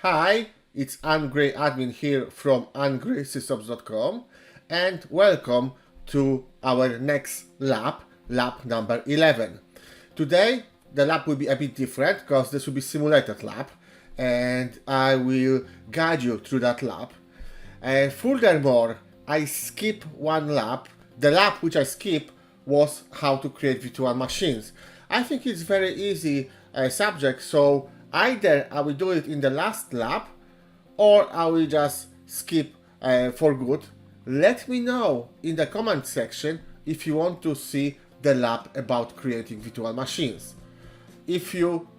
Hi, it's Angry Admin here from angrysysOps.com and welcome to our next lab number 11. Today the lab will be a bit different because this will be simulated lab and I will guide you through that lab. And furthermore, I skip one lab. The lab which I skip was how to create virtual machines. I think it's very easy subject, so either I will do it in the last lab or I will just skip for good. Let me know in the comment section if you want to see the lab about creating virtual machines. If you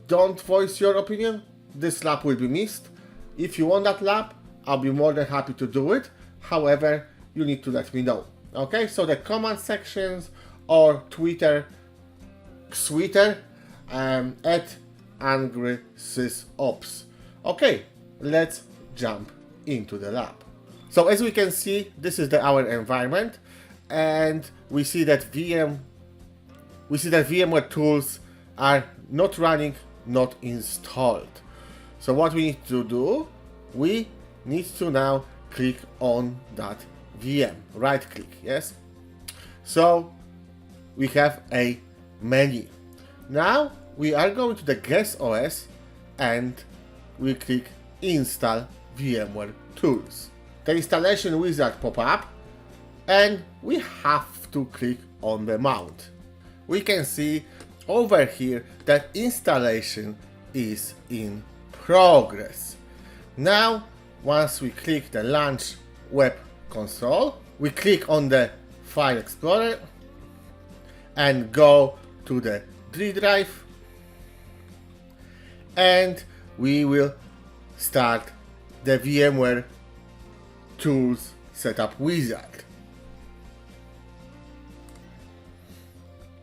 don't voice your opinion, this lab will be missed. If you want that lab, I'll be more than happy to do it. However, you need to let me know. Okay, so the comment sections or Twitter at angrysys-ops. Okay, let's jump into the lab. So as we can see, this is our environment, and we see that VMware tools are not running, not installed. So what we need to do, we need to now click on that VM, right click, yes. So we have a menu. Now we are going to the guest OS and we click install VMware tools. The installation wizard pop up and we have to click on the mount. We can see over here that installation is in progress. Now once we click the launch web console, we click on the file explorer and go to the D drive and we will start the VMware tools setup wizard.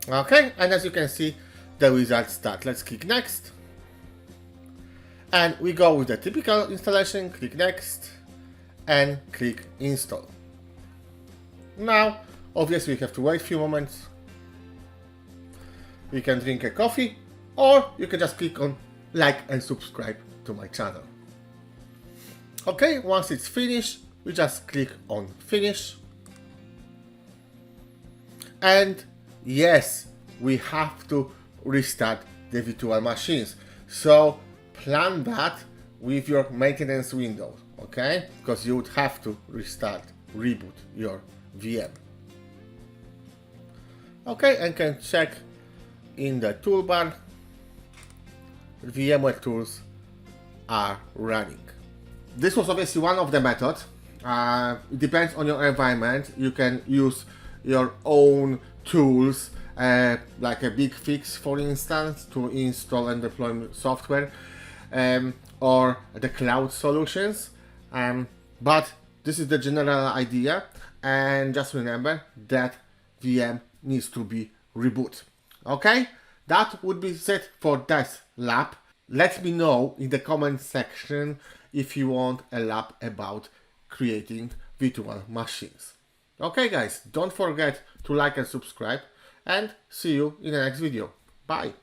Okay, and as you can see, the wizard start. Let's click next. And we go with the typical installation, click next and click install. Now, obviously we have to wait a few moments. You can drink a coffee or you can just click on like and subscribe to my channel. Okay, once it's finished, we just click on finish. And yes, we have to restart the virtual machines. So plan that with your maintenance window, okay? Because you would have to reboot your VM. Okay, and can check in the toolbar, VMware tools are running. This was obviously one of the methods. It depends on your environment. You can use your own tools, like a big fix, for instance, to install and deploy software, or the cloud solutions. But this is the general idea, and just remember that VM needs to be rebooted. Okay, that would be it for this lab. Let me know in the comment section if you want a lab about creating virtual machines. Okay guys, don't forget to like and subscribe and see you in the next video. Bye.